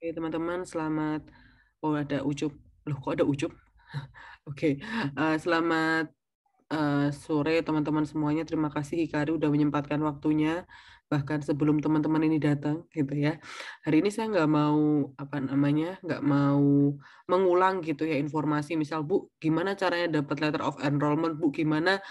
Oke, teman-teman, selamat. Oh, ada Ucup. Loh, kok ada Ucup? Oke, selamat sore teman-teman semuanya. Terima kasih Hikari udah menyempatkan waktunya, bahkan sebelum teman-teman ini datang, gitu ya. Hari ini saya nggak mau apa namanya, nggak mau mengulang gitu ya informasi. Misal Bu, gimana caranya dapat letter of enrollment? Bu, gimana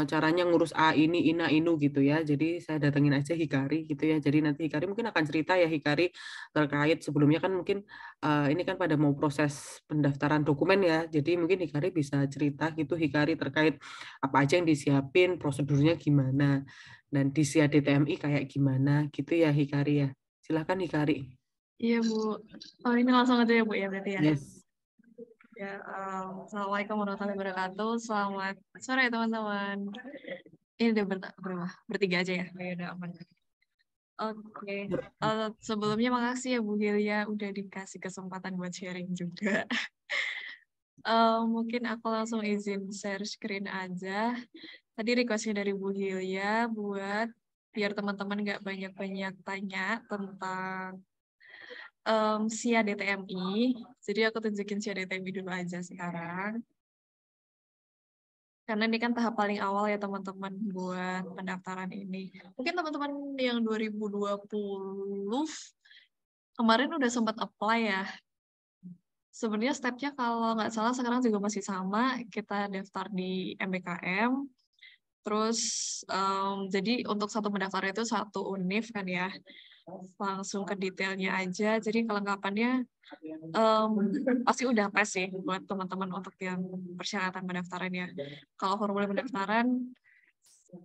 caranya ngurus A ini, Ina, Inu gitu ya. Jadi saya datengin aja Hikari gitu ya. Jadi nanti Hikari mungkin akan cerita ya Hikari terkait sebelumnya kan mungkin ini kan pada mau proses pendaftaran dokumen ya. Jadi mungkin Hikari bisa cerita gitu Hikari terkait apa aja yang disiapin, prosedurnya gimana, dan di DTMI kayak gimana gitu ya Hikari ya. Silakan Hikari. Iya Bu. Oh ini langsung aja ya Bu ya berarti ya. Yes. Ya, Assalamualaikum warahmatullahi wabarakatuh. Selamat sore teman-teman. Ini udah berapa? Bertiga aja ya. Ya udah aman. Oke. Sebelumnya makasih ya Bu Hilya udah dikasih kesempatan buat sharing juga. Mungkin aku langsung izin share screen aja. Tadi requestnya dari Bu Hilya buat biar teman-teman nggak banyak-banyak tanya tentang SIA DTMI. Jadi aku tunjukin SIA DTMI dulu aja sekarang. Karena ini kan tahap paling awal ya teman-teman buat pendaftaran ini. Mungkin teman-teman yang 2020 kemarin udah sempat apply ya. Sebenarnya stepnya kalau nggak salah sekarang juga masih sama. Kita daftar di MBKM. Terus jadi untuk satu pendaftaran itu satu univ kan ya. Langsung ke detailnya aja. Jadi kelengkapannya um, pasti udah pas sih buat teman-teman untuk yang persyaratan pendaftarannya. Kalau formulir pendaftaran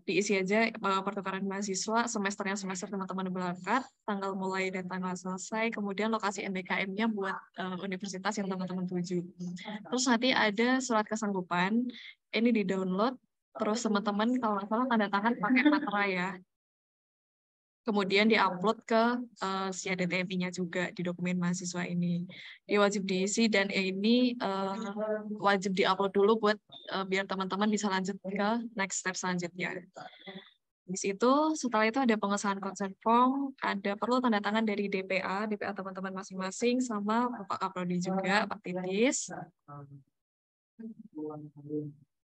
diisi aja pertukaran mahasiswa semesternya semester teman-teman berangkat, tanggal mulai dan tanggal selesai, kemudian lokasi MBKM-nya buat universitas yang teman-teman tuju. Terus nanti ada surat kesanggupan, ini di-download, terus teman-teman kalau nggak salah tanda tangan pakai materai ya. Kemudian diupload ke SIA DTMI-nya juga di dokumen mahasiswa ini. Dia wajib diisi dan ini wajib diupload dulu buat biar teman-teman bisa lanjut ke next step selanjutnya. Di situ setelah itu ada pengesahan consent form, ada perlu tanda tangan dari DPA teman-teman masing-masing sama Bapak Kaprodi juga, Pak Titis.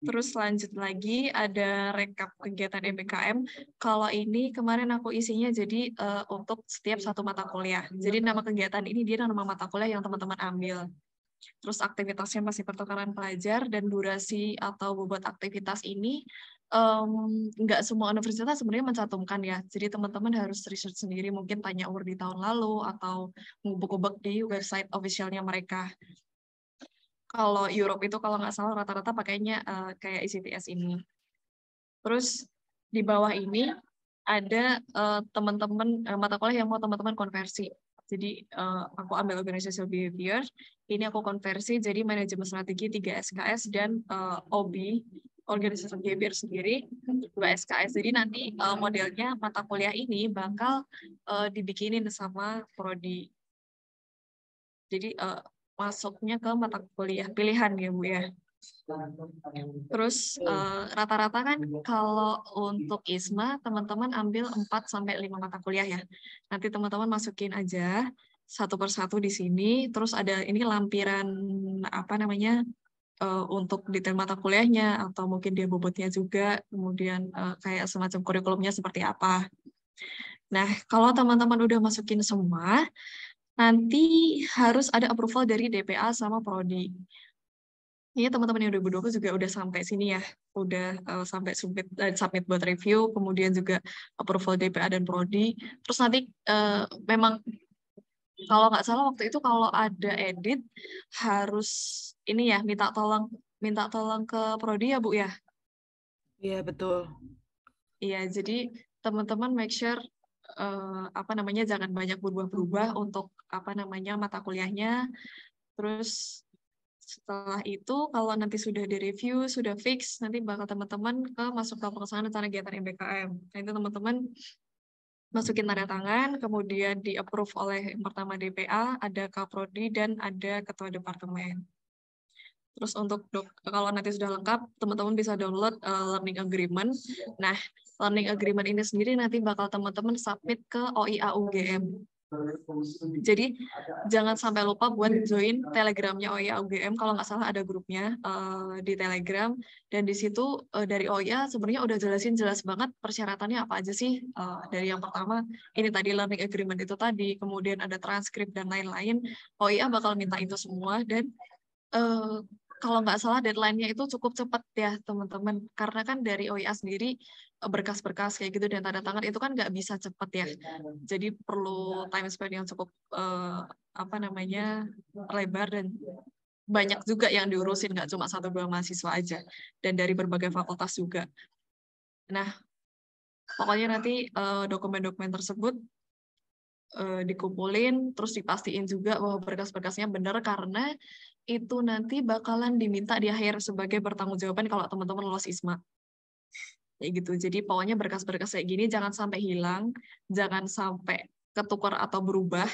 Terus lanjut lagi ada rekap kegiatan MBKM. Kalau ini kemarin aku isinya jadi untuk setiap satu mata kuliah. Jadi nama kegiatan ini dia nama mata kuliah yang teman-teman ambil. Terus aktivitasnya masih pertukaran pelajar dan durasi atau bobot aktivitas ini nggak semua universitas sebenarnya mencantumkan ya. Jadi teman-teman harus research sendiri, mungkin tanya di tahun lalu atau ngubek-ngubek di website officialnya mereka. Kalau Europe itu kalau nggak salah rata-rata pakainya kayak ICTS ini. Terus di bawah ini ada teman-teman mata kuliah yang mau teman-teman konversi. Jadi aku ambil organizational behavior, ini aku konversi jadi manajemen strategi 3 SKS dan OB organizational behavior sendiri 2 SKS. Jadi nanti modelnya mata kuliah ini bakal dibikinin sama prodi. Jadi masuknya ke mata kuliah pilihan ya Bu ya. Terus rata-rata kan kalau untuk ISMA teman-teman ambil 4-5 mata kuliah ya. Nanti teman-teman masukin aja satu persatu di sini. Terus ada ini lampiran apa namanya untuk detail mata kuliahnya atau mungkin dia bobotnya juga. Kemudian kayak semacam kurikulumnya seperti apa. Nah kalau teman-teman udah masukin semua, nanti harus ada approval dari DPA sama Prodi. Ini teman-teman yang 2020 juga udah sampai sini ya, udah sampai submit buat review, kemudian juga approval DPA dan Prodi. Terus nanti memang kalau nggak salah waktu itu kalau ada edit harus ini ya minta tolong ke Prodi ya Bu ya. Iya, betul. Iya, jadi teman-teman make sure apa namanya jangan banyak berubah-berubah untuk apa namanya mata kuliahnya. Terus setelah itu, kalau nanti sudah direview, sudah fix, nanti bakal teman-teman masuk ke pelaksanaan rencana kegiatan MBKM. Nah, itu teman-teman masukin tanda tangan, kemudian di-approve oleh yang pertama DPA, ada Kaprodi, dan ada Ketua Departemen. Terus untuk kalau nanti sudah lengkap, teman-teman bisa download learning agreement. Nah, learning agreement ini sendiri nanti bakal teman-teman submit ke OIA UGM. Jadi jangan sampai lupa buat join Telegramnya OIA UGM, kalau nggak salah ada grupnya di Telegram, dan di situ dari OIA sebenarnya udah jelas banget persyaratannya apa aja sih. Dari yang pertama ini tadi learning agreement itu tadi, kemudian ada transkrip dan lain-lain. OIA bakal minta itu semua, dan kalau nggak salah deadline-nya itu cukup cepat ya teman-teman, karena kan dari OIA sendiri berkas-berkas kayak gitu dan tanda tangan itu kan nggak bisa cepat ya, jadi perlu time spend yang cukup lebar dan banyak juga yang diurusin, nggak cuma 1-2 mahasiswa aja, dan dari berbagai fakultas juga. Nah, pokoknya nanti dokumen-dokumen tersebut dikumpulin, terus dipastiin juga bahwa berkas-berkasnya benar, karena itu nanti bakalan diminta di akhir sebagai pertanggungjawaban kalau teman-teman lolos ISMA. Kayak gitu. Jadi pokoknya berkas-berkas kayak gini jangan sampai hilang, jangan sampai ketukar atau berubah.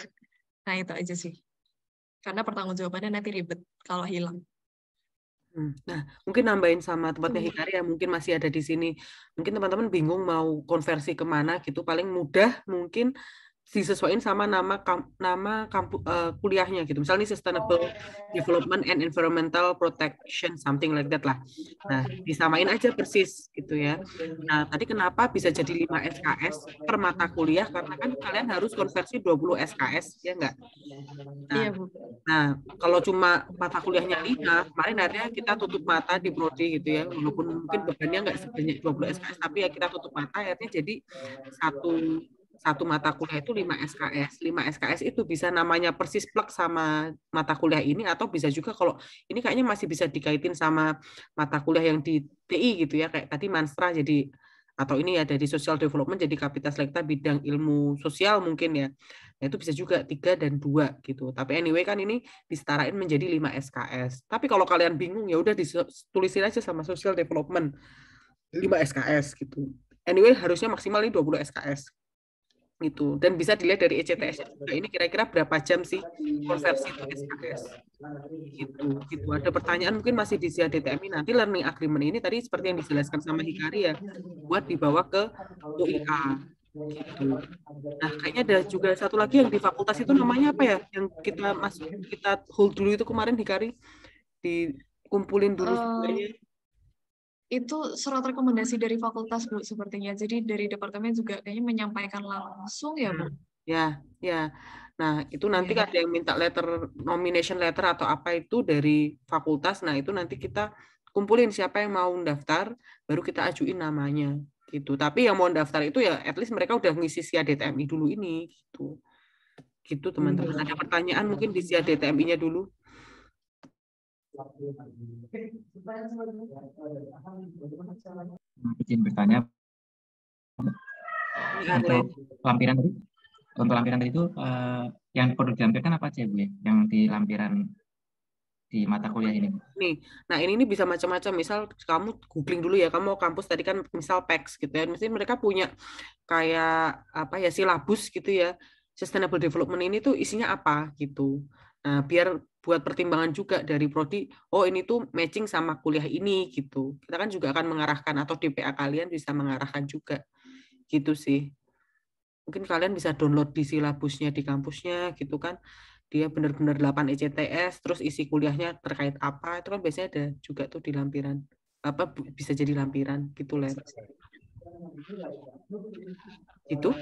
Nah, itu aja sih. Karena pertanggungjawabannya nanti ribet kalau hilang. Nah, mungkin nambahin sama tempatnya Hikari yang mungkin masih ada di sini. Mungkin teman-teman bingung mau konversi kemana gitu. Paling mudah mungkin disesuaikan sama nama kuliahnya gitu. Misalnya ini Sustainable Development and Environmental Protection, something like that lah. Nah, disamain aja persis gitu ya. Nah, tadi kenapa bisa jadi 5 SKS per mata kuliah? Karena kan kalian harus konversi 20 SKS, ya enggak? Nah, Iya, Bu. Nah, kalau cuma mata kuliahnya 5, kemarin akhirnya kita tutup mata di prodi gitu ya, walaupun mungkin bebannya nggak sebanyak 20 SKS, tapi ya kita tutup mata, akhirnya jadi satu satu mata kuliah itu 5 SKS. 5 SKS itu bisa namanya persis plek sama mata kuliah ini, atau bisa juga kalau ini kayaknya masih bisa dikaitin sama mata kuliah yang di TI gitu ya, kayak tadi Manstra jadi, atau ini ya dari social development jadi Kapitas Lekta bidang ilmu sosial mungkin ya. Nah, itu bisa juga 3 dan 2 gitu. Tapi anyway kan ini disetarain menjadi 5 SKS. Tapi kalau kalian bingung ya udah ditulisin aja sama social development 5 SKS gitu. Anyway harusnya maksimal ini 20 SKS gitu. Dan bisa dilihat dari ECTS juga ini kira-kira berapa jam sih konversi itu SKS gitu. Gitu. Ada pertanyaan mungkin masih di DTMI nanti learning agreement ini tadi seperti yang dijelaskan sama Hikari ya buat dibawa ke OIA gitu. Nah, kayaknya ada juga satu lagi yang di fakultas itu namanya apa ya? Yang kita hold dulu itu kemarin Hikari dikumpulin dulu semuanya. Itu surat rekomendasi dari fakultas, Bu, sepertinya. Jadi dari departemen juga kayaknya menyampaikan langsung ya, Bu? Ya, ya. Nah, itu nanti Iya. ada yang minta nomination letter atau apa itu dari fakultas. Nah, itu nanti kita kumpulin siapa yang mau daftar, baru kita ajuin namanya gitu. Tapi yang mau daftar itu ya at least mereka udah ngisi SIA DTMI dulu ini gitu. Gitu, teman-teman. Ada pertanyaan mungkin di SIA DTMI-nya dulu. Izin bertanya untuk lampiran tadi itu yang perlu dilampirkan apa aja Bu ya? Yang di lampiran di mata kuliah ini. Nih, nah ini bisa macam-macam. Misal kamu googling dulu ya, kamu mau kampus tadi kan misal PEX gitu ya. Mesti mereka punya kayak apa ya silabus gitu ya. Sustainable Development ini tuh isinya apa gitu. Nah, biar buat pertimbangan juga dari prodi, oh ini tuh matching sama kuliah ini gitu. Kita kan juga akan mengarahkan atau DPA kalian bisa mengarahkan juga. Gitu sih. Mungkin kalian bisa download di silabusnya di kampusnya gitu kan. Dia benar-benar 8 ECTS, terus isi kuliahnya terkait apa, itu kan biasanya ada juga tuh di lampiran. Apa bisa jadi lampiran gitu lah. Itu.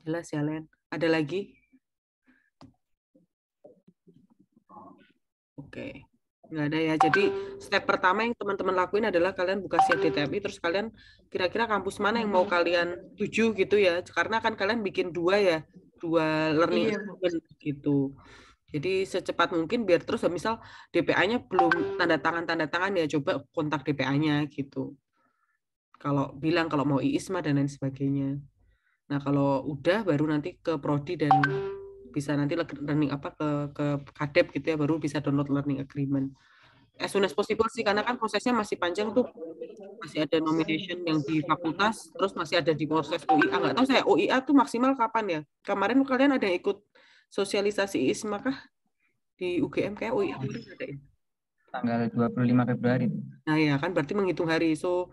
Jelas ya, Len. Ada lagi? Oke. Nggak ada ya. Jadi step pertama yang teman-teman lakuin adalah kalian buka DTMI, terus kalian kira-kira kampus mana yang mau kalian tuju gitu ya. Karena kan kalian bikin 2 ya, 2 learning agreement gitu. Jadi secepat mungkin biar terus misal DPA-nya belum tanda tangan ya coba kontak DPA-nya gitu. Kalau bilang kalau mau IISMA dan lain sebagainya. Nah, kalau udah baru nanti ke prodi dan bisa nanti learning apa ke Kadep gitu ya baru bisa download learning agreement. As soon as possible sih karena kan prosesnya masih panjang tuh. Masih ada nomination yang di fakultas, terus masih ada di proses OIA. Nggak tahu saya OIA tuh maksimal kapan ya? Kemarin kalian ada yang ikut sosialisasi ISMA kah? Di UGM kayak OIA kemarin ada ya? Tanggal 25 Februari. Nah ya kan berarti menghitung hari, so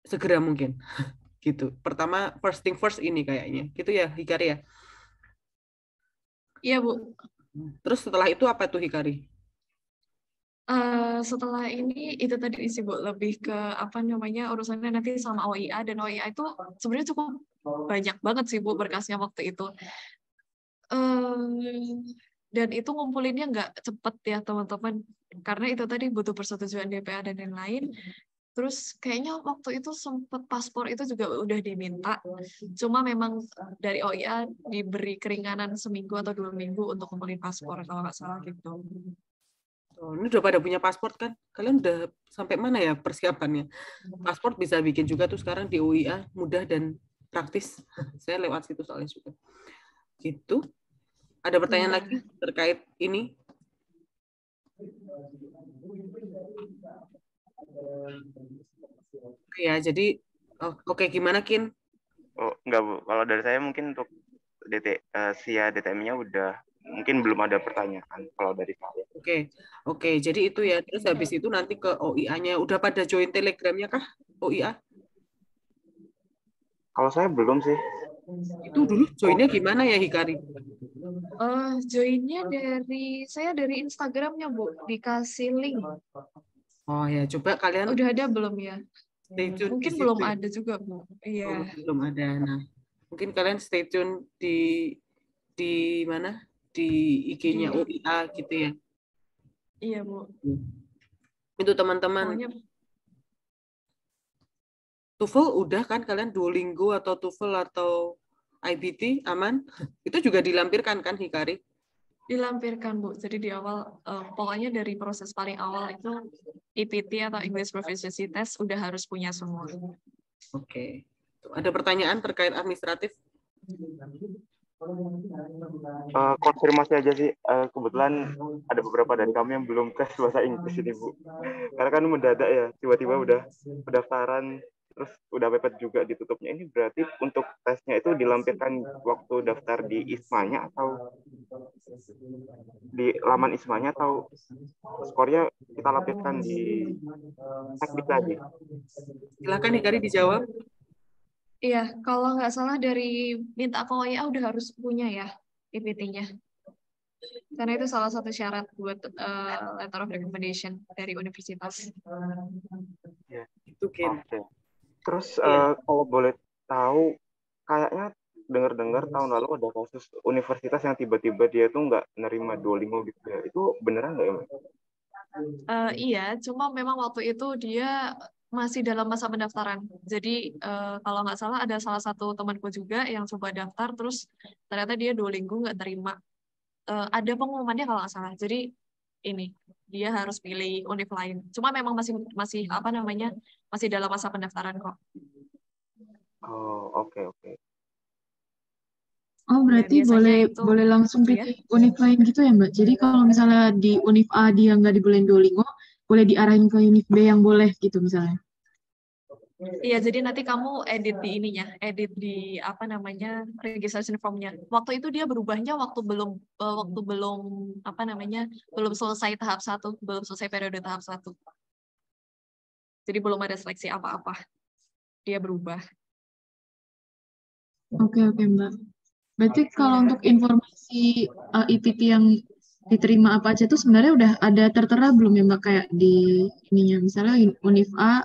segera mungkin gitu. Pertama, first thing first ini kayaknya. Gitu ya, Hikari ya? Iya, Bu. Terus setelah itu apa tuh, Hikari? Setelah ini itu tadi sih Bu, lebih ke apa namanya urusannya nanti sama OIA, dan OIA itu sebenarnya cukup banyak banget sih Bu berkasnya waktu itu. Dan itu ngumpulinnya nggak cepet ya teman-teman, karena itu tadi butuh persetujuan DPA dan lain-lain. Terus kayaknya waktu itu sempet paspor itu juga udah diminta, cuma memang dari OIA diberi keringanan seminggu atau 2 minggu untuk ngumpulin paspor kalau nggak salah gitu. Oh, ini udah pada punya paspor kan? Kalian udah sampai mana ya persiapannya? Paspor bisa bikin juga tuh sekarang di UIA, mudah dan praktis. Saya lewat situ soalnya juga. Gitu. Ada pertanyaan lagi terkait ini? Ya, jadi oke, gimana Kin? Oh, enggak Bu. Kalau dari saya mungkin untuk SIA DTM-nya udah mungkin belum ada pertanyaan kalau dari saya. Oke. Jadi itu ya. Terus habis itu nanti ke OIA-nya. Udah pada join Telegram-nya kah? OIA? Kalau saya belum sih. Itu dulu joinnya gimana ya, Hikari? Joinnya saya dari Instagramnya Bu, dikasih link. Oh ya, coba kalian Udah ada belum ya? stay tune Mungkin di belum situ. ada juga Bu. Iya. Belum ada. Nah, mungkin kalian stay tune di mana? Di IG-nya Di OIA gitu ya. Iya Bu. Itu teman-teman. Pokoknya TOEFL udah kan kalian Duolingo atau TOEFL atau IBT aman? Itu juga dilampirkan kan, Hikari? dilampirkan Bu. Jadi di awal pokoknya dari proses paling awal itu EPT atau English Proficiency Test udah harus punya semua. Oke. Ada pertanyaan terkait administratif? Konfirmasi aja sih, kebetulan ada beberapa dari kami yang belum tes bahasa Inggris ini Bu. Karena kan mendadak ya, tiba-tiba udah pendaftaran, terus udah mepet juga ditutupnya. Ini berarti untuk tesnya itu dilampirkan waktu daftar di ISMA-nya atau di laman ISMA-nya, atau skornya kita lampirkan di teknik lagi? Silakan Hikari dijawab. Iya, kalau nggak salah dari minta ke OIA udah harus punya ya EPT-nya. Karena itu salah satu syarat buat letter of recommendation dari universitas. Ya. Itu Ken. Oke. Terus kalau boleh tahu, kayaknya dengar-dengar tahun lalu ada kasus universitas yang tiba-tiba dia tuh nggak nerima Duolingo gitu ya. Itu beneran nggak ya, Mbak? Iya, cuma memang waktu itu dia masih dalam masa pendaftaran. Jadi kalau nggak salah ada salah satu temanku juga yang coba daftar, terus ternyata dia Duolingo nggak terima. Ada pengumumannya kalau nggak salah. Jadi ini dia harus pilih univ lain. Cuma memang masih apa namanya masih dalam masa pendaftaran kok. Oh, oke. Oh, berarti biasanya itu boleh langsung ya. pilih univ lain gitu ya, Mbak? Jadi kalau misalnya di univ A dia nggak dibolehin Duolingo, boleh diarahin ke univ B yang boleh gitu misalnya. Iya, jadi nanti kamu edit di ininya, edit di apa namanya registration formnya. Waktu itu dia berubahnya waktu belum apa namanya belum selesai tahap 1, belum selesai periode tahap 1. Jadi belum ada seleksi apa-apa. Dia berubah. Oke, Mbak. Berarti kalau untuk informasi EPT yang diterima apa aja itu sebenarnya udah ada tertera belum ya, Mbak? Kayak di ininya, misalnya univ A,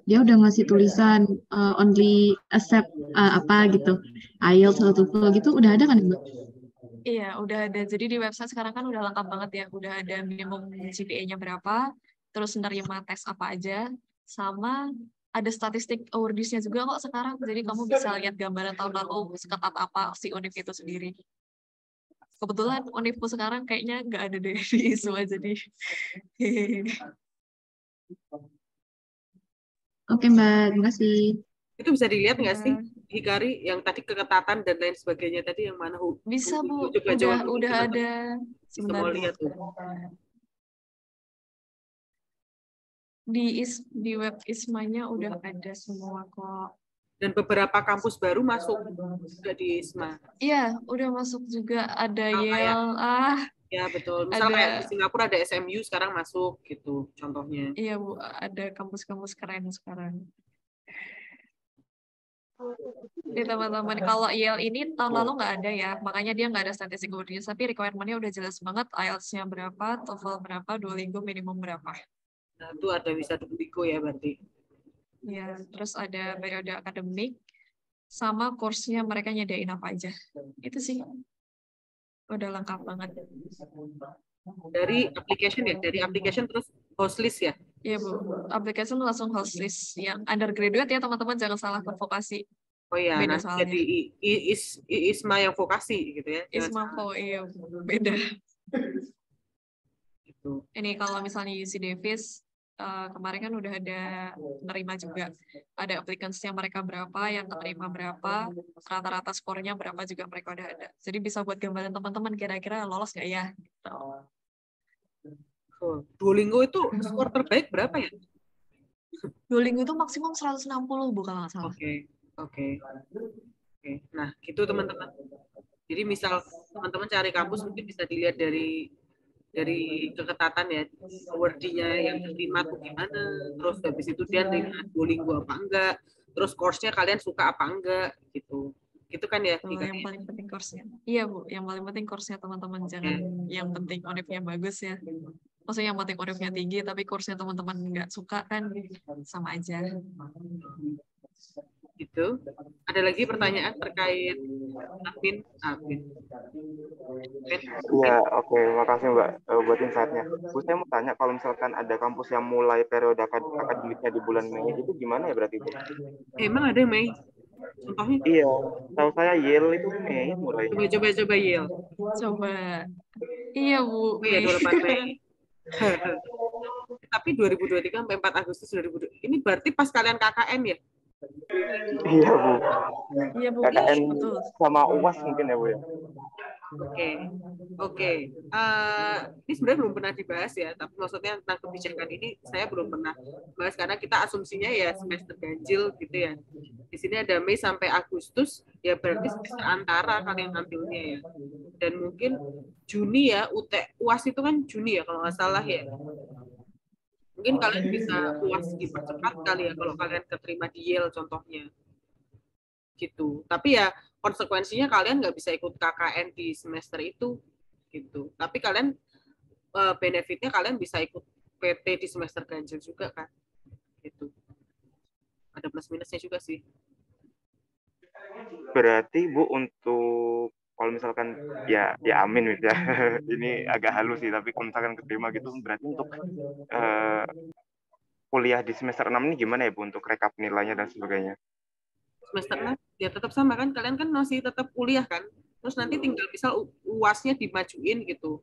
dia udah ngasih tulisan only accept apa gitu, IELTS atau TOEFL gitu, udah ada kan, Mbak? Iya, udah ada. Jadi di website sekarang kan udah lengkap banget ya. Udah ada minimum GPA-nya berapa, terus menerima tes apa aja, sama ada statistik awardisnya juga kok sekarang. Jadi kamu bisa lihat gambaran tahun lalu seketat apa si univ itu sendiri. Kebetulan univku sekarang kayaknya nggak ada di ISMA, jadi Oke, Mbak, terima kasih. Itu bisa dilihat nggak sih, Hikari, yang tadi keketatan dan lain sebagainya tadi yang mana? bisa Bu, Coba jawab dulu, udah teman-teman. ada. Bisa Sebentar mau Bu. lihat tuh. Di web ISMA-nya udah ada semua kok. Dan beberapa kampus baru masuk juga di ISMA. Iya, udah masuk juga. Ada Nah, Yale, ya betul. Misal kayak di ada. Singapura ada SMU sekarang masuk gitu contohnya. Iya Bu, ada kampus-kampus keren sekarang. Di teman-teman, kalau IEL ini tahun lalu nggak ada ya, makanya dia nggak ada statistik overview, tapi requirement-nya udah jelas banget, IELTS-nya berapa, TOEFL berapa, Duolingo minimum berapa. Nah, itu ada bisa Duolingo ya berarti. Ya, terus ada periode akademik, sama course-nya mereka nyediain apa aja. Itu sih, udah lengkap banget. Dari application ya, dari application terus host list ya. Iya Bu, application langsung host list. Yang undergraduate ya teman-teman, jangan salah ke vokasi. Oh iya, Beda nanti soalnya. jadi ISMA yang vokasi gitu ya. Jangan Ismafo, iya Bu, beda. gitu. Ini kalau misalnya UC Davis, kemarin kan udah ada nerima juga. Ada applicants-nya mereka berapa, yang keterima berapa, rata-rata skornya berapa juga mereka udah ada. Jadi bisa buat gambaran teman-teman kira-kira lolos nggak ya? Gitu. Oh, Duolingo itu skor terbaik berapa ya? Duolingo itu maksimum 160 Bu kalau nggak salah. Oke. Nah, gitu teman-teman. Jadi misal teman-teman cari kampus mungkin bisa dilihat dari keketatan ya, wording-nya yang diterima tuh gimana, terus habis itu dia nerima Duolingo apa enggak, terus course-nya kalian suka apa enggak gitu. Gitu kan ya, Betul, yang paling penting course-nya. Iya Bu, yang paling penting course-nya teman-teman. Jangan yang penting univ-nya bagus ya. Maksudnya yang penting univ-nya tinggi, tapi course-nya teman-teman nggak suka kan sama aja. Gitu. Ada lagi pertanyaan terkait admin? Iya, oke. Makasih Mbak buat insight-nya. Bu, saya mau tanya, kalau misalkan ada kampus yang mulai periode akademiknya di bulan Mei, itu gimana ya berarti, Bu? Emang ada Mei? Contohnya? Iya, tahu saya Yale itu Mei mulai. Coba Yel. Coba. Iya Bu, Oh iya, Mei. 28 Mei. Tapi 2023 sampai 4 Agustus 2020. Ini berarti pas kalian KKN ya? Iya, Bu. Iya Bu, KKN betul. sama UAS mungkin ya, Bu ya? Oke. Ini sebenarnya belum pernah dibahas ya, tapi maksudnya tentang kebijakan ini saya belum pernah bahas karena kita asumsinya ya semester ganjil gitu ya. Di sini ada Mei sampai Agustus, ya berarti semester antara kalian ambilnya ya. Dan mungkin Juni ya, UAS itu kan Juni ya kalau nggak salah ya. Mungkin kalian bisa UAS dipercepat kali ya kalau kalian keterima di Yale contohnya. Gitu. Tapi ya konsekuensinya kalian nggak bisa ikut KKN di semester itu gitu. Tapi kalian benefitnya kalian bisa ikut PT di semester ganjil juga kan. Gitu. Ada plus minusnya juga sih. Berarti Bu untuk kalau misalkan ya amin ya. Ini agak halus sih, tapi kalau misalkan keterima gitu berarti untuk kuliah di semester 6 ini gimana ya Bu untuk rekap nilainya dan sebagainya? Semester 6 ya tetap sama kan, kalian kan masih tetap kuliah kan, terus nanti tinggal misal UASnya dimajuin gitu,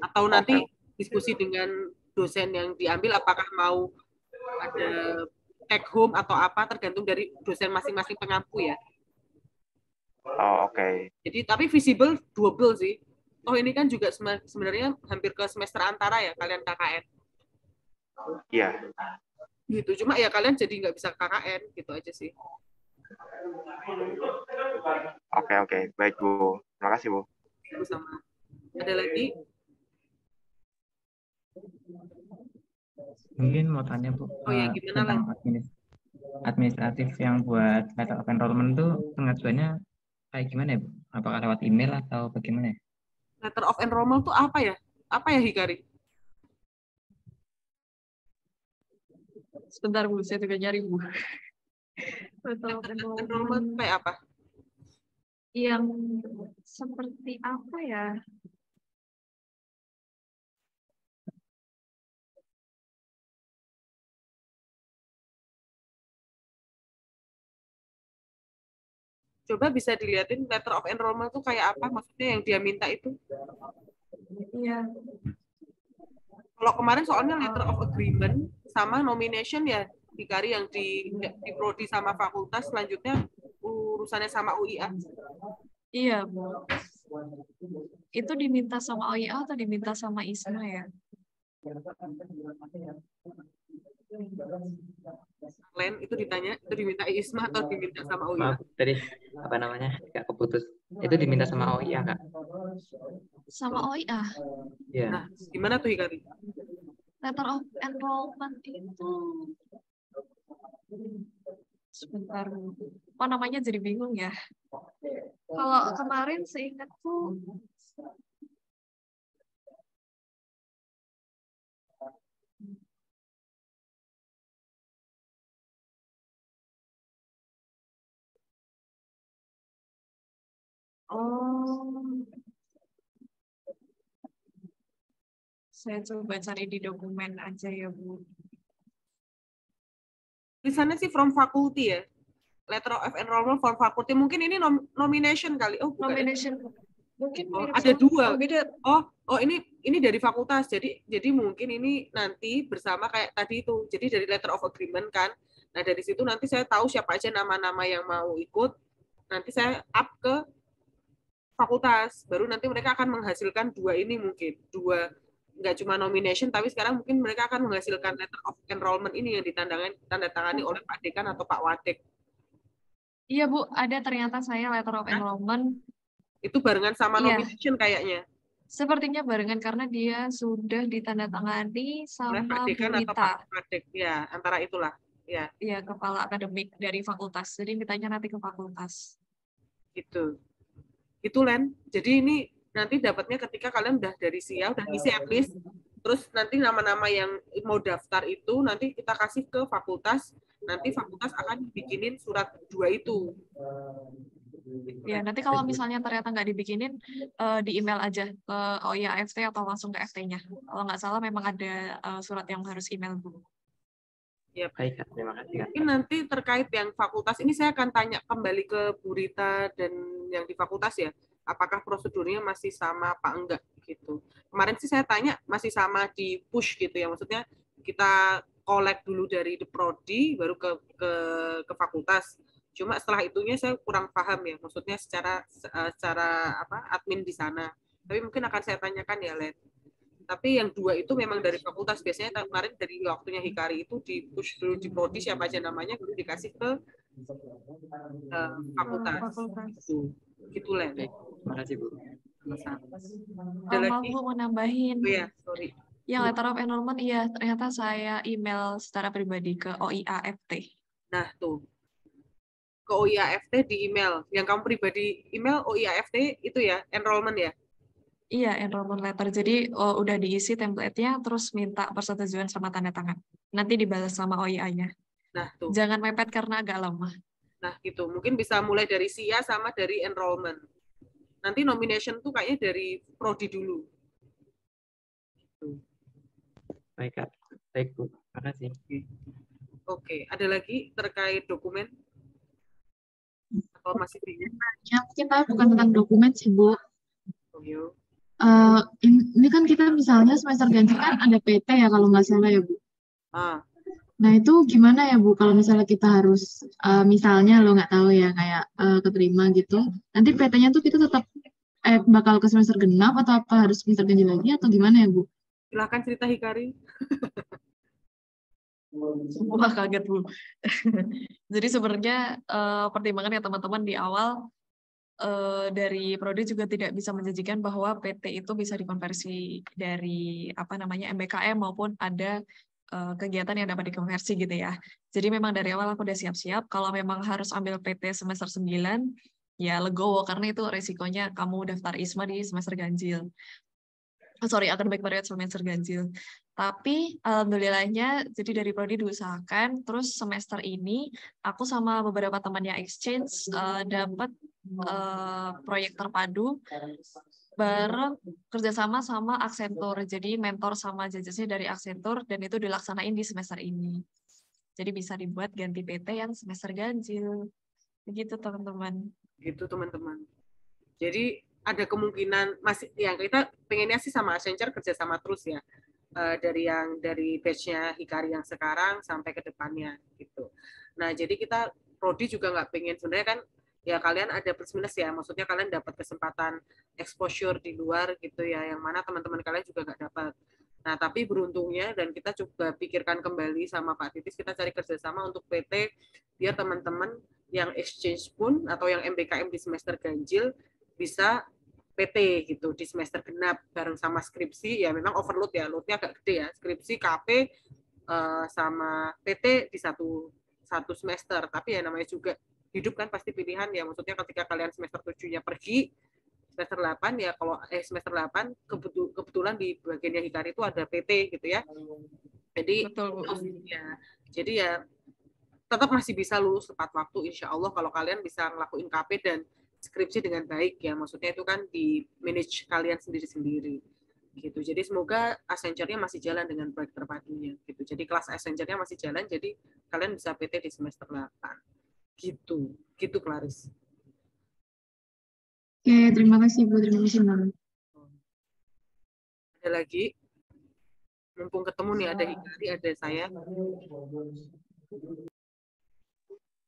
atau nanti diskusi dengan dosen yang diambil apakah mau ada take home atau apa, tergantung dari dosen masing-masing pengampu ya. Oke. Jadi tapi visible double sih. Oh ini kan juga sebenarnya hampir ke semester antara ya kalian KKN. Iya. Gitu, cuma ya kalian jadi nggak bisa KKN gitu aja sih. Oke. Baik Bu. Terima kasih Bu. Sama. Ada lagi? Mungkin mau tanya Bu, Oh ya gimana tentang administratif yang buat letter of enrollment itu pengajuannya kayak gimana ya Bu? Apakah lewat email atau bagaimana ya? Letter of enrollment itu apa ya? Apa ya Hikari? Sebentar Bu, saya juga nyari Bu. Enrollment kayak apa? Yang seperti apa ya? Coba bisa dilihatin letter of enrollment itu kayak apa? Maksudnya yang dia minta itu? Iya. Kalau kemarin soalnya letter of agreement sama nomination ya Hikari yang di prodi sama fakultas, selanjutnya urusannya sama UIA. Iya, Bu. Itu diminta sama OIA atau diminta sama ISMA ya? Len itu ditanya, itu diminta ISMA atau diminta sama UIA? Maaf, tadi apa namanya nggak keputus. Itu diminta sama OIA Kak? Sama OIA. Iya. Nah, gimana tuh Hikari? Letter of enrollment itu Sebentar. Apa namanya jadi bingung ya. Kalau kemarin seingatku saya coba cari di dokumen aja ya, Bu. Tulisannya sih from faculty ya. Letter of enrollment from faculty. Mungkin ini nomination kali. Oh, bukan. Nomination. Mungkin Oh, mirip ada sama- dua. Oh, beda. Oh ini dari fakultas. Jadi mungkin ini nanti bersama kayak tadi itu. Jadi dari letter of agreement kan. Nah, dari situ nanti saya tahu siapa aja nama-nama yang mau ikut. Nanti saya up ke fakultas. Baru nanti mereka akan menghasilkan dua ini mungkin. Dua, nggak cuma nomination, tapi sekarang mungkin mereka akan menghasilkan letter of enrollment ini yang ditandatangani oleh Pak Dekan atau Pak Wadek. Iya, Bu, ada ternyata saya letter of enrollment. Itu barengan sama Iya. nomination kayaknya. Sepertinya barengan karena dia sudah ditandatangani Oleh Pak sama Bu Dekan atau Rita. Pak Wadek. Ya, antara itulah. Ya, Iya, kepala akademik dari fakultas. Jadi ditanya nanti ke fakultas. gitu. Itu Len. Jadi ini nanti dapatnya ketika kalian udah dari SIA, udah isi list, terus nanti nama-nama yang mau daftar itu nanti kita kasih ke fakultas, nanti fakultas akan bikinin surat dua itu. Ya, nanti kalau misalnya ternyata nggak dibikinin, di email aja ke OIA FT atau langsung ke FT-nya. Kalau nggak salah memang ada surat yang harus email, Bu. Ya, Baik, Kak. Terima kasih, Kak. mungkin nanti terkait yang fakultas ini saya akan tanya kembali ke Bu Rita dan yang di fakultas ya, apakah prosedurnya masih sama apa enggak gitu. Kemarin sih saya tanya masih sama di push gitu ya, maksudnya kita collect dulu dari the prodi baru ke fakultas. Cuma setelah itunya saya kurang paham ya, maksudnya secara apa admin di sana. Tapi mungkin akan saya tanyakan ya, Len. Tapi yang dua itu memang dari fakultas. Biasanya kemarin dari waktunya Hikari itu di push dulu di prodi siapa aja namanya, baru dikasih ke fakultas. Gitu Len. Baik, terima kasih, Bu. Ada Maaf, lagi? Bu, mau nambahin. Oh ya, sorry. Yang letter of enrollment, iya, ternyata saya email secara pribadi ke OIA FT. Nah, tuh. Ke OIAFT di email. Yang kamu pribadi email OIAFT itu ya, enrollment ya? Iya, enrollment letter. Jadi udah diisi template-nya, terus minta persetujuan sama tanda tangan. Nanti dibalas sama OIA-nya. Nah, tuh. Jangan mepet karena agak lama. Nah, gitu. Mungkin bisa mulai dari SIA sama dari enrollment. Nanti nomination tuh kayaknya dari prodi dulu. Baik, Kak. Baik, Bu. Terima kasih. Oke, ada lagi terkait dokumen? Atau masih bingung? Ya, mungkin Pak, bukan tentang dokumen sih, Bu. Oh, yuk. Ini kan kita misalnya semester ganjil kan ada PT ya kalau nggak salah ya, Bu. Nah, itu gimana ya, Bu, kalau misalnya kita harus, misalnya lo nggak tahu ya, kayak keterima gitu, nanti PT-nya tuh kita tetap bakal ke semester genap atau apa harus semester ganjil lagi atau gimana ya, Bu? Silakan cerita Hikari. Wah, kaget, Bu. Jadi sebenarnya pertimbangan ya teman-teman di awal dari prodi juga tidak bisa menjanjikan bahwa PT itu bisa dikonversi dari apa namanya MBKM maupun ada kegiatan yang dapat dikonversi gitu ya. Jadi memang dari awal aku udah siap-siap kalau memang harus ambil PT semester 9 ya legowo karena itu resikonya kamu daftar ISMA di semester ganjil. Academic period semester ganjil. Tapi alhamdulillahnya jadi dari prodi diusahakan terus semester ini aku sama beberapa teman yang exchange dapat proyek terpadu bareng kerjasama sama Accenture. Jadi mentor sama judgesnya dari Accenture dan itu dilaksanain di semester ini. Jadi bisa dibuat ganti PT yang semester ganjil. Begitu teman-teman. Gitu teman-teman. Jadi ada kemungkinan masih yang kita pengennya sih sama Accenture kerjasama terus ya. Dari batch-nya Hikari yang sekarang sampai ke depannya gitu. Nah, jadi kita prodi juga nggak pengen sebenarnya kan ya kalian ada plus minus ya, maksudnya kalian dapat kesempatan exposure di luar gitu ya, yang mana teman-teman kalian juga nggak dapat. Nah, tapi beruntungnya dan kita coba pikirkan kembali sama Pak Titis, kita cari kerjasama untuk PT biar teman-teman yang exchange pun atau yang MBKM di semester ganjil bisa PT gitu di semester genap bareng sama skripsi ya memang overload ya, loadnya agak gede ya, skripsi KP sama PT di 1 semester, tapi ya namanya juga hidup kan pasti pilihan ya, maksudnya ketika kalian semester 7-nya pergi, semester 8 ya kalau semester 8 kebetulan di bagiannya Hikari itu ada PT gitu ya. Jadi ya tetap masih bisa lulus tepat waktu insya Allah kalau kalian bisa ngelakuin KP dan skripsi dengan baik ya, maksudnya itu kan di manage kalian sendiri-sendiri gitu. Jadi semoga Accenture-nya masih jalan dengan proyek terpadunya gitu. Jadi kelas Accenture-nya masih jalan, jadi kalian bisa PT di semester 8 gitu Claris. Oke, terima kasih Bu, terima kasih Mbak. Ada lagi? Mumpung ketemu nih, ada Hikari, ada saya.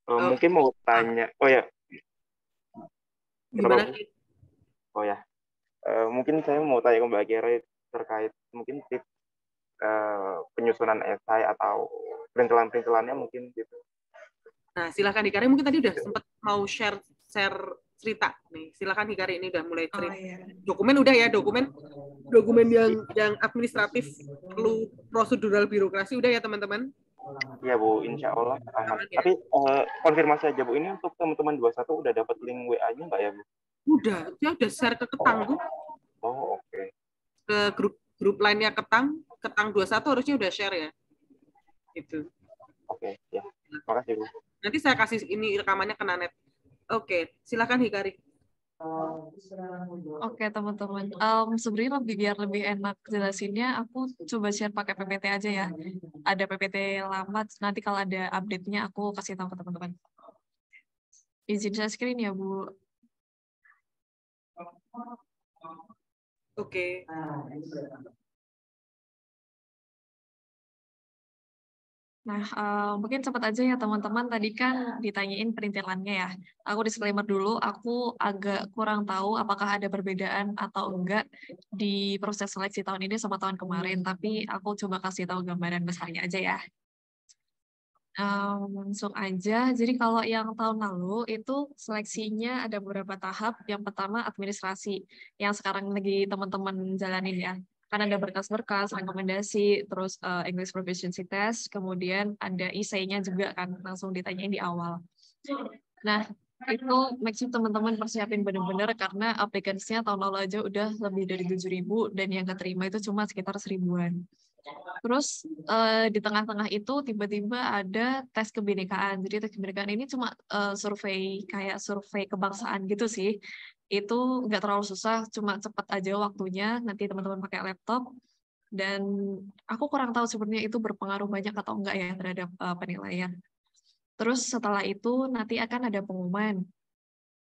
Mungkin mau tanya, oh ya. Gimana? Oh ya, mungkin saya mau tanya ke Mbak Kira terkait mungkin tips penyusunan esai atau perintilan-perintilannya mungkin gitu. Nah, silakan Hikari, mungkin tadi udah sempat mau share cerita nih. Silakan Hikari, ini udah mulai cerita. Dokumen udah ya, dokumen yang administratif perlu prosedural birokrasi udah ya teman-teman. Iya Bu, insya Allah aman. Ya. Tapi konfirmasi aja Bu, ini untuk teman-teman 21 udah dapat link WA-nya nggak ya Bu? Udah, saya udah share ke Ketang Bu. Oh oke. Okay. Ke grup lainnya Ketang 21 harusnya udah share ya. Gitu. Oke, ya. Makasih Bu. Nanti saya kasih ini rekamannya ke Nanet. Oke, silakan Hikari. Oke teman-teman, sebenarnya biar lebih enak jelasinnya, aku coba share pakai PPT aja ya. Ada PPT lama, nanti kalau ada update-nya aku kasih tahu ke teman-teman. Izin share screen ya Bu. Oke. Nah, mungkin cepat aja ya teman-teman, tadi kan ditanyain perintilannya ya. Aku disclaimer dulu, aku agak kurang tahu apakah ada perbedaan atau enggak di proses seleksi tahun ini sama tahun kemarin, tapi aku coba kasih tahu gambaran besarnya aja ya. Langsung aja, jadi kalau yang tahun lalu itu seleksinya ada beberapa tahap. Yang pertama administrasi, yang sekarang lagi teman-teman jalanin ya. Kan ada berkas-berkas, rekomendasi, terus English Proficiency Test, kemudian ada essay-nya juga kan, langsung ditanyain di awal. Nah, itu make sure teman-teman persiapin bener-bener karena applicants-nya tahun lalu aja udah lebih dari 7.000 dan yang keterima itu cuma sekitar 1.000-an. Terus di tengah-tengah itu tiba-tiba ada tes kebinekaan. Jadi tes kebinekaan ini cuma survei kebangsaan gitu sih. Itu nggak terlalu susah, cuma cepat aja waktunya. Nanti teman-teman pakai laptop. Dan aku kurang tahu sebenarnya itu berpengaruh banyak atau enggak ya terhadap penilaian. Terus setelah itu nanti akan ada pengumuman.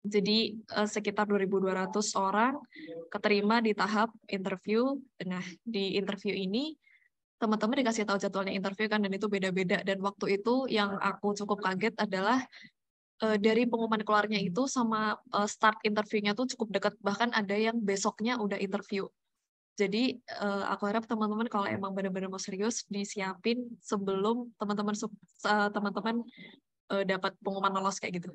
Jadi sekitar 2.200 orang keterima di tahap interview. Nah, di interview ini teman-teman dikasih tahu jadwalnya interview kan, dan itu beda-beda. Dan waktu itu yang aku cukup kaget adalah dari pengumuman keluarnya itu sama start interviewnya tuh cukup dekat. Bahkan ada yang besoknya udah interview. Jadi aku harap teman-teman kalau emang benar-benar mau serius, disiapin sebelum teman-teman dapat pengumuman lolos kayak gitu.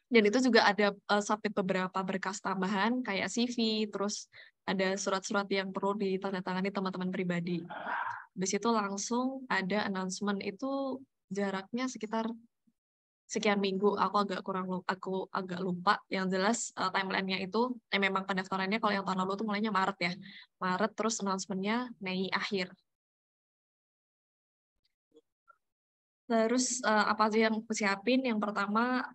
Dan itu juga ada submit beberapa berkas tambahan kayak CV, terus ada surat-surat yang perlu ditandatangani teman-teman pribadi. Habis itu langsung ada announcement, itu jaraknya sekitar sekian minggu. Aku agak lupa. Yang jelas timeline-nya itu memang pendaftarannya kalau yang tahun lalu itu mulainya Maret ya. Maret, terus announcement-nya Mei akhir. Terus apa aja yang aku siapin? Yang pertama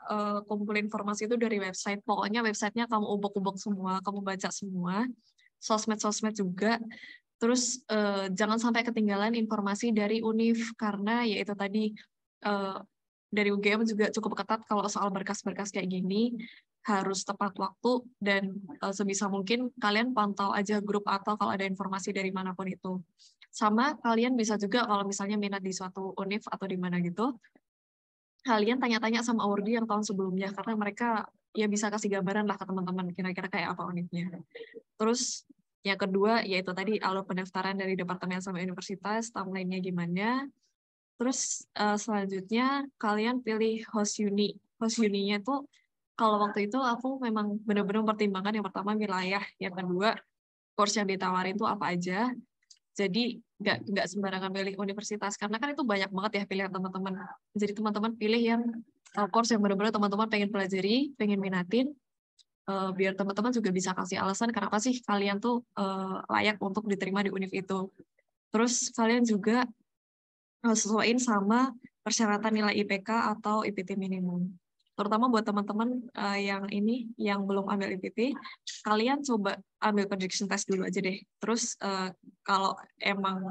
kumpulin informasi itu dari website. Pokoknya websitenya kamu ubek-ubek semua, kamu baca semua. Sosmed-sosmed juga. Terus jangan sampai ketinggalan informasi dari UNIF karena ya itu tadi dari UGM juga cukup ketat kalau soal berkas-berkas kayak gini, harus tepat waktu dan sebisa mungkin kalian pantau aja grup atau kalau ada informasi dari manapun itu. Sama kalian bisa juga kalau misalnya minat di suatu UNIF atau di mana gitu, kalian tanya-tanya sama Aurdi yang tahun sebelumnya karena mereka ya bisa kasih gambaran lah ke teman-teman kira-kira kayak apa UNIF-nya. Terus yang kedua, yaitu tadi alur pendaftaran dari departemen sama universitas, timeline-nya gimana. Terus selanjutnya kalian pilih host uni. Host uninya itu, kalau waktu itu aku memang benar-benar mempertimbangkan yang pertama wilayah, yang kedua course yang ditawarin itu apa aja, Jadi nggak sembarangan pilih universitas, karena kan itu banyak banget ya pilihan teman-teman. Jadi teman-teman pilih yang course yang benar-benar teman-teman pengen pelajari, pengen minatin, biar teman-teman juga bisa kasih alasan kenapa sih kalian tuh layak untuk diterima di univ itu. Terus kalian juga sesuaiin sama persyaratan nilai IPK atau IPT minimum. Terutama buat teman-teman yang belum ambil IPT, kalian coba ambil prediction test dulu aja deh. Terus kalau emang